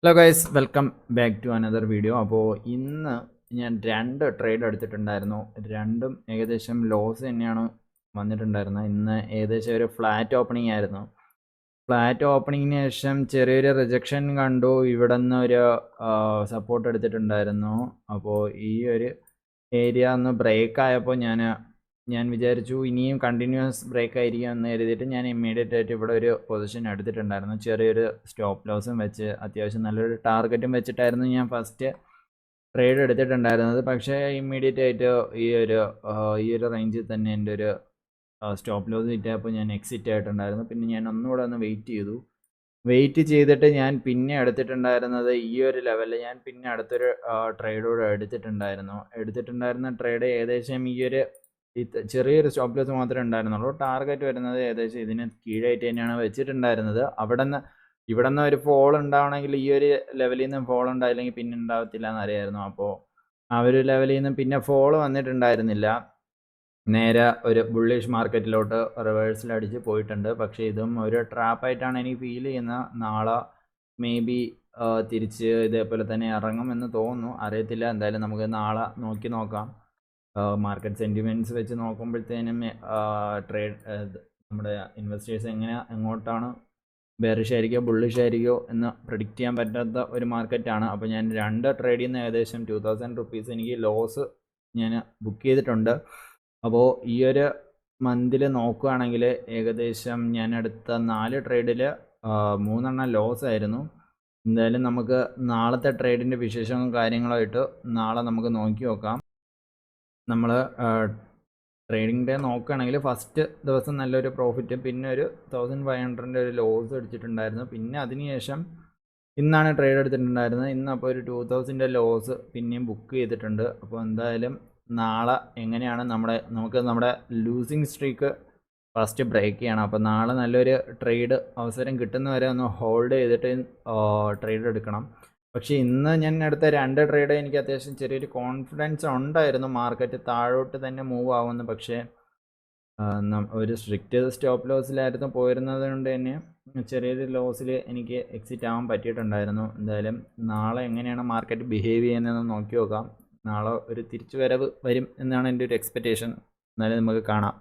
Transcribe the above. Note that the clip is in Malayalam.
Hello guys, welcome back to another video. അപ്പോൾ ഇന്ന് ഞാൻ 2 ട്രേഡ് എടുത്തിട്ടുണ്ടായിരുന്നു. രണ്ടും ഏകദേശം ലോസ് തന്നെയാണ് വന്നിട്ടുണ്ടായിരുന്നത്. ഇന്ന് ഏകദേശം ഒരു ഫ്ലാറ്റ് ഓപ്പണിംഗ് ആയിരുന്നു. ഫ്ലാറ്റ് ഓപ്പണിങ്ങിന് ശേഷം ചെറിയൊരു റിജക്ഷൻ കണ്ടു. ഇവിടെ നിന്ന് ഒരു സപ്പോർട്ട് എടുത്തിട്ടുണ്ടായിരുന്നു. അപ്പോൾ ഈ ഒരു ഏരിയ ഒന്ന് ബ്രേക്ക് ആയപ്പോൾ ഞാൻ വിചാരിച്ചു ഇനിയും കണ്ടിന്യൂസ് ബ്രേക്ക് ആയിരിക്കും എന്ന് കരുതിയിട്ട് ഞാൻ ഇമ്മീഡിയറ്റ് ആയിട്ട് ഇവിടെ ഒരു പൊസിഷൻ എടുത്തിട്ടുണ്ടായിരുന്നു. ചെറിയൊരു സ്റ്റോപ്പ് ലോസും വെച്ച് അത്യാവശ്യം നല്ലൊരു ടാർഗറ്റും വെച്ചിട്ടായിരുന്നു ഞാൻ ഫസ്റ്റ് ട്രേഡ് എടുത്തിട്ടുണ്ടായിരുന്നത്. പക്ഷേ ഇമ്മീഡിയറ്റ് ആയിട്ട് ഈ ഒരു റേഞ്ചിൽ തന്നെ എൻ്റെ ഒരു സ്റ്റോപ്പ് ലോസ് കിട്ടിയപ്പോൾ ഞാൻ എക്സിറ്റ് ആയിട്ടുണ്ടായിരുന്നു. പിന്നെ ഞാൻ ഒന്നുകൂടെ ഒന്ന് വെയിറ്റ് ചെയ്തിട്ട് ഞാൻ പിന്നെ എടുത്തിട്ടുണ്ടായിരുന്നത് ഈ ഒരു ലെവലിൽ ഞാൻ പിന്നെ അടുത്തൊരു ട്രേഡോട് എടുത്തിട്ടുണ്ടായിരുന്ന ട്രേഡ് ഏകദേശം ചെറിയൊരു സ്റ്റോപ്പ് ലോസ് മാത്രമേ ഉണ്ടായിരുന്നുള്ളൂ. ടാർഗറ്റ് വരുന്നത് ഏകദേശം ഇതിന് കീഴായിട്ട് തന്നെയാണ് വെച്ചിട്ടുണ്ടായിരുന്നത്. ഇവിടെ നിന്ന് ഒരു ഫോൾ ഉണ്ടാവണമെങ്കിൽ ഈ ഒരു ലെവലിൽ നിന്ന് ഫോൾ ഉണ്ടായില്ലെങ്കിൽ പിന്നെ ഉണ്ടാവത്തില്ല എന്നറിയായിരുന്നു. അപ്പോൾ ആ ഒരു ലെവലിൽ നിന്ന് പിന്നെ ഫോൾ വന്നിട്ടുണ്ടായിരുന്നില്ല. നേരെ ഒരു ബുള്ളിഷ് മാർക്കറ്റിലോട്ട് റിവേഴ്സിൽ അടിച്ച് പോയിട്ടുണ്ട്. പക്ഷേ ഇതും ഒരു ട്രാപ്പായിട്ടാണ് എനിക്ക് ഫീൽ ചെയ്യുന്നത്. നാളെ മേ ബി തിരിച്ച് ഇതേപോലെ തന്നെ ഇറങ്ങുമെന്ന് തോന്നുന്നു, അറിയത്തില്ല. എന്തായാലും നമുക്ക് നാളെ നോക്കാം. മാർക്കറ്റ് സെൻറ്റിമെൻറ്റ്സ് വെച്ച് നോക്കുമ്പോഴത്തേനും നമ്മുടെ ഇൻവെസ്റ്റേഴ്സ് എങ്ങോട്ടാണ് ബെയറിഷ് ആയിരിക്കോ ബുള്ളിഷ് ആയിരിക്കോ എന്ന് പ്രെഡിക്റ്റ് ചെയ്യാൻ പറ്റാത്ത ഒരു മാർക്കറ്റാണ്. അപ്പോൾ ഞാൻ 2 ട്രേഡിൽ നിന്ന് ഏകദേശം 2000 റുപ്പീസ് എനിക്ക് ലോസ് ഞാൻ ബുക്ക് ചെയ്തിട്ടുണ്ട്. അപ്പോൾ ഈ ഒരു മന്തിൽ നോക്കുകയാണെങ്കിൽ ഏകദേശം ഞാൻ എടുത്ത 4 ട്രേഡിൽ 3 എണ്ണം ലോസ് ആയിരുന്നു. എന്തായാലും നമുക്ക് നാളത്തെ ട്രേഡിൻ്റെ വിശേഷങ്ങളും കാര്യങ്ങളുമായിട്ട് നാളെ നമുക്ക് നോക്കാം. നമ്മൾ ട്രേഡിംഗ് ഡേ നോക്കുകയാണെങ്കിൽ ഫസ്റ്റ് ദിവസം നല്ലൊരു പ്രോഫിറ്റ്, പിന്നെ ഒരു 1500 ഒരു ലോസ് അടിച്ചിട്ടുണ്ടായിരുന്നു. പിന്നെ അതിനുശേഷം ഇന്നാണ് ട്രേഡ് എടുത്തിട്ടുണ്ടായിരുന്നത്. ഇന്ന് അപ്പോൾ ഒരു 2000 ലോസ് പിന്നെയും ബുക്ക് ചെയ്തിട്ടുണ്ട്. അപ്പോൾ എന്തായാലും നാളെ എങ്ങനെയാണ് നമുക്ക് നമ്മുടെ ലൂസിങ് സ്ട്രീക്ക് ഫസ്റ്റ് ബ്രേക്ക് ചെയ്യണം. അപ്പോൾ നാളെ നല്ലൊരു ട്രേഡ് അവസരം കിട്ടുന്നവരെ ഒന്ന് ഹോൾഡ് ചെയ്തിട്ട് ട്രേഡ് എടുക്കണം. പക്ഷേ ഇന്ന് ഞാൻ എടുത്ത 2 ട്രേഡ് എനിക്ക് അത്യാവശ്യം ചെറിയൊരു കോൺഫിഡൻസ് ഉണ്ടായിരുന്നു മാർക്കറ്റ് താഴോട്ട് തന്നെ മൂവ് ആവുമെന്ന്. പക്ഷേ ഒരു സ്ട്രിക്റ്റ് സ്റ്റോപ്പ് ലോസിലായിരുന്നു പോയിരുന്നത് കൊണ്ട് തന്നെ ചെറിയൊരു ലോസിൽ എനിക്ക് എക്സിറ്റ് ആവാൻ പറ്റിയിട്ടുണ്ടായിരുന്നു. എന്തായാലും നാളെ എങ്ങനെയാണ് മാർക്കറ്റ് ബിഹേവ് ചെയ്യുന്നതെന്ന് നോക്കാം. നാളെ ഒരു തിരിച്ചുവരവ് വരും എന്നാണ് എൻ്റെ ഒരു എക്സ്പെക്റ്റേഷൻ. എന്നാലും നമുക്ക് കാണാം.